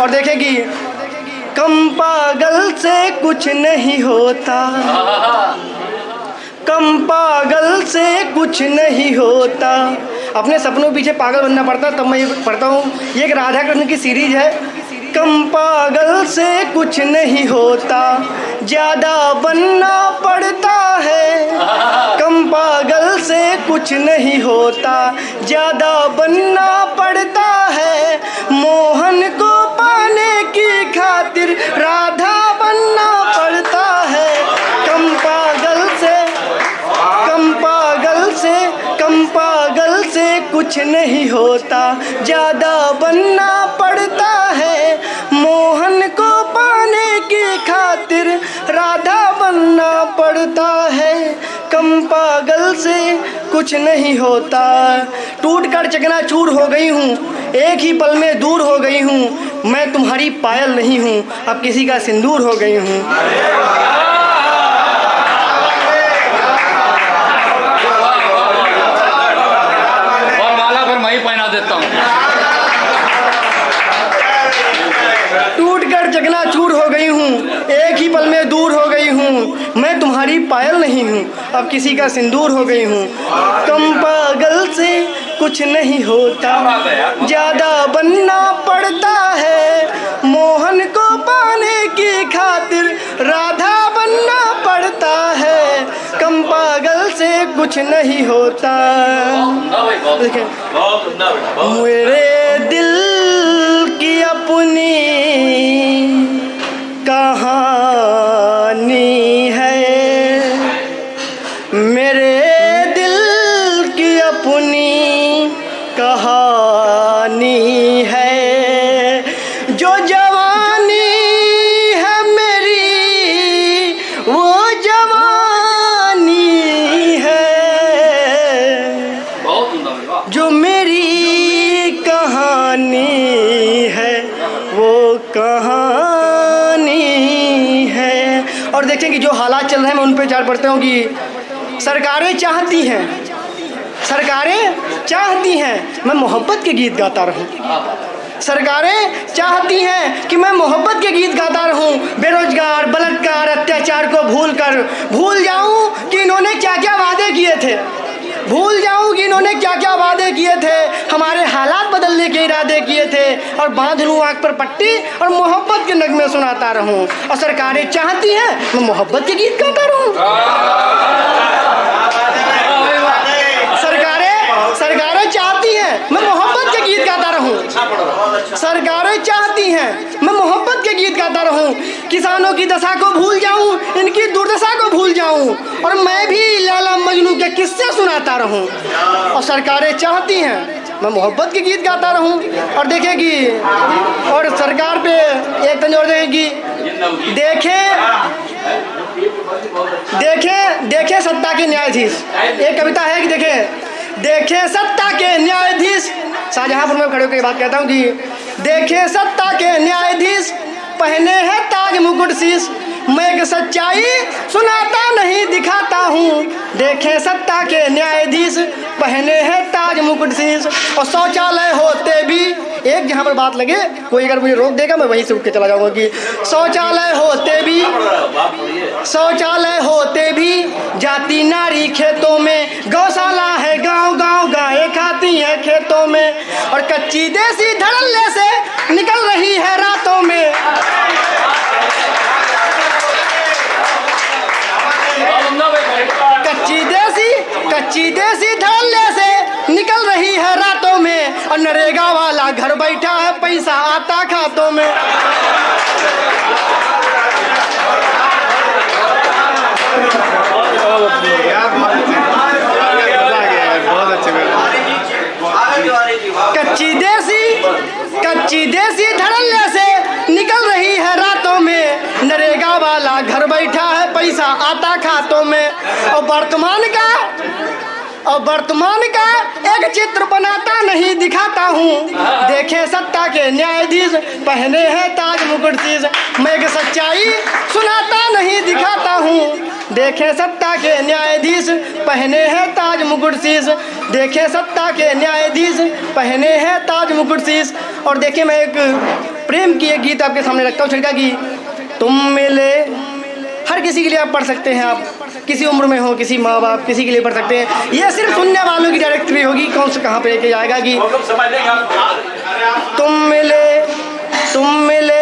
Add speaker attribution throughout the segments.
Speaker 1: और देखेगी कम पागल से कुछ नहीं होता, कम पागल से कुछ नहीं होता। अपने सपनों के पीछे पागल बनना पड़ता। तब मैं ये पढ़ता हूँ, ये एक राधा कृष्ण की सीरीज है। कम पागल से कुछ नहीं होता, ज़्यादा बनना पड़ता है। कम पागल से कुछ नहीं होता, ज़्यादा बनना पड़ता है। मोहन को पाने की खातिर राधा बनना पड़ता है। कम पागल से, कम पागल से, कम पागल से कुछ नहीं होता, ज़्यादा बनना पड़ता है। मोहन को पाने की खातिर राधा बनना पड़ता है। कम पागल से कुछ नहीं होता। टूट कर चकनाचूर हो गई हूँ, एक ही पल में दूर हो गई हूँ। मैं तुम्हारी पायल नहीं हूँ, अब किसी का सिंदूर हो गई हूँ।
Speaker 2: और माला फिर मैं ही पहना देता हूँ।
Speaker 1: टूट कर चकनाचूर हो गई हूँ, एक ही पल में दूर हो गई हूँ। मैं तुम्हारी पायल नहीं हूँ, अब किसी का सिंदूर हो गई हूँ। कम पागल से कुछ नहीं होता, ज़्यादा बनना पड़ता है। मोहन को पाने की खातिर राधा बनना पड़ता है। कम पागल से कुछ नहीं होता। मेरे दिल की अपनी कहानी है, मेरे दिल की अपनी कहानी है। जो जवानी है मेरी वो जवानी है, जो मेरी कहानी है वो कहानी है। और देखें कि जो हालात चल रहे हैं मैं उन पे विचार पढ़ता हूँ कि सरकारें चाहती हैं, सरकारें चाहती हैं मैं मोहब्बत के गीत गाता रहूं। सरकारें चाहती हैं कि मैं मोहब्बत के गीत गाता रहूं। बेरोजगार, बलात्कार, अत्याचार को भूल जाऊं कि इन्होंने क्या क्या वादे किए थे, भूल जाऊं कि इन्होंने क्या क्या वादे किए थे, हमारे हालात बदलने के इरादे किए थे। और बांध लूं आँख पर पट्टी और मोहब्बत के नगमे सुनाता रहूं। और सरकारें चाहती हैं मैं मोहब्बत के गीत गाता रहूं। सरकारें चाहती हैं मैं मोहब्बत के गीत गाता रहूं। सरकारें चाहती हैं मैं मोहब्बत के गीत गाता रहूं। किसानों की दशा को भूल जाऊं, इनकी दुर्दशा को भूल जाऊं, और मैं भी लैला मजनू के किस्से सुनाता रहूं। और सरकारें चाहती हैं मैं मोहब्बत के गीत गाता रहूं। और देखेगी, और सरकार पे एक तंजोर देगी, देखे सत्ता के न्यायाधीश। एक कविता है कि देखे सत्ता के न्यायाधीश। शाहजहांपुर में खड़े होकर ये बात कहता हूँ कि देखे सत्ता के न्यायाधीश, पहने हैं ताज मुकुट शीश। मैं एक सच्चाई सुनाता नहीं दिखाता हूँ। देखे सत्ता के न्यायाधीश, पहने हैं ताज मुकुट शीश। और शौचालय होते भी, एक जहाँ पर बात लगे कोई अगर मुझे रोक देगा मैं वहीं से उठ के चला जाऊँगा कि शौचालय होते भी जाती नारी खेतों में। गौशाला है गांव गांव, गायें खाती हैं खेतों में। और कच्ची देसी धड़ल्ले से निकल रही है रातों में। कच्ची देसी धड़ल्ले से निकल रही है रातों में। और नरेगा वाला घर बैठा है, पैसा आता खातों में। कच्ची देसी धड़ल्ले से निकल रही है रातों में। नरेगा वाला घर बैठा है, पैसा आता खातों में। और वर्तमान का एक चित्र बनाता नहीं दिखाता हूँ। देखे सत्ता के न्यायाधीश, पहने हैं ताज मुकुट शीश। मैं एक सच्चाई सुनाता नहीं दिखाता हूँ। देखे सत्ता के न्यायाधीश, पहने हैं ताज मुकुट शीश। देखे सत्ता के न्यायाधीश, पहने हैं ताज मुकुट शीश। और देखिए मैं एक प्रेम की एक गीत आपके सामने रखता हूँ छिड़का की तुम मिले। हर किसी के लिए आप पढ़ सकते हैं, आप किसी उम्र में हो, किसी माँ बाप, किसी के लिए पढ़ सकते हैं। ये सिर्फ सुनने वालों की डायरेक्टरी होगी, कौन से कहाँ पे लेके जाएगा कि तुम मिले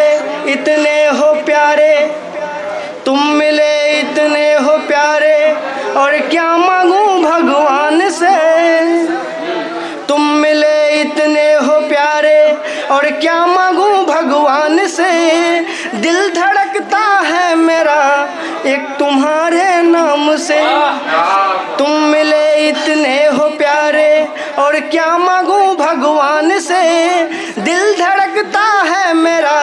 Speaker 1: इतने हो प्यारे, तुम मिले इतने हो प्यारे, और क्या मांगूं भगवान से। तुम मिले इतने हो प्यारे और क्या मांगूं भगवान से। दिल धड़कता है मेरा एक तुम्हारे नाम से। तुम मिले इतने हो प्यारे और क्या मांगूं भगवान से। दिल धड़कता है मेरा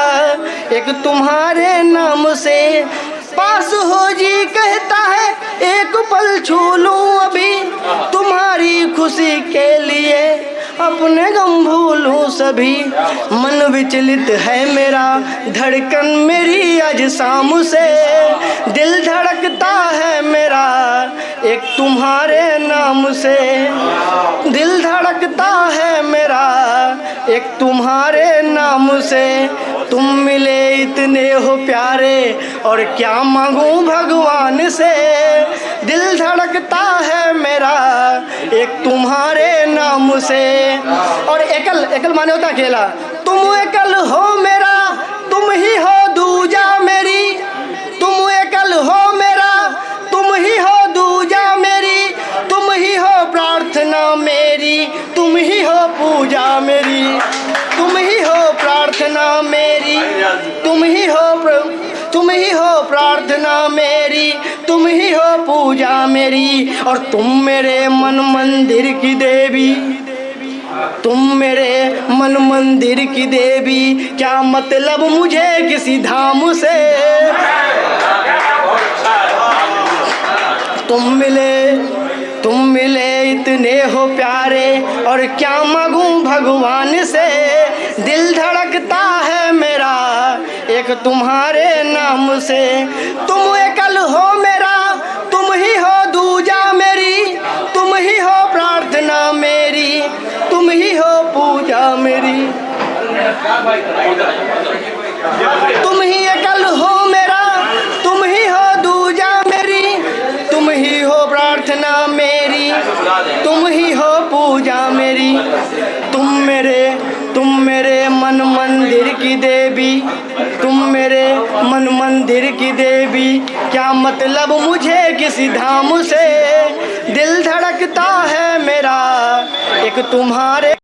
Speaker 1: एक तुम्हारे नाम से। पास हो जी कहता है एक पल छू लूं अभी, तुम्हारी खुशी के लिए अपने गम भूलूं सभी। मन विचलित है मेरा, धड़कन मेरी आज शाम से। दिल धड़कता है मेरा एक तुम्हारे नाम से। दिल धड़कता है मेरा एक तुम्हारे नाम से। तुम मिले इतने हो प्यारे और क्या मांगूं भगवान से। दिल धड़कता है मेरा एक तुम्हारे नाम से। और एकल, एकल माने होता अकेला। तुम एकल हो मेरा, तुम ही हो दूजा मेरी। तुम एकल हो मेरा, तुम ही हो दूजा मेरी। तुम ही हो प्रार्थना मेरी, तुम ही हो पूजा मेरी। तुम ही हो प्रार्थना मेरी, तुम ही हो प्रार्थना मेरी, तुम ही हो पूजा मेरी। और तुम मेरे मन मंदिर की देवी, तुम मेरे मन मंदिर की देवी। क्या मतलब मुझे किसी धाम से। तुम मिले इतने हो प्यारे और क्या मांगूं भगवान से। दिल धड़कता है मेरा एक तुम्हारे नाम से। तुम एकल हो मेरा, तुम ही हो दूजा मेरी। तुम ही हो प्रार्थना मेरी, तुम ही हो पूजा मेरी। तुम ही एकल हो मेरा, तुम ही हो दूजा मेरी। तुम ही हो प्रार्थना मेरी, तुम ही हो पूजा मेरी। तुम मेरे मन मंदिर की देवी, तुम मेरे मन मंदिर की देवी। क्या मतलब मुझे किसी धाम से। दिल धड़कता है मेरा एक तुम्हारे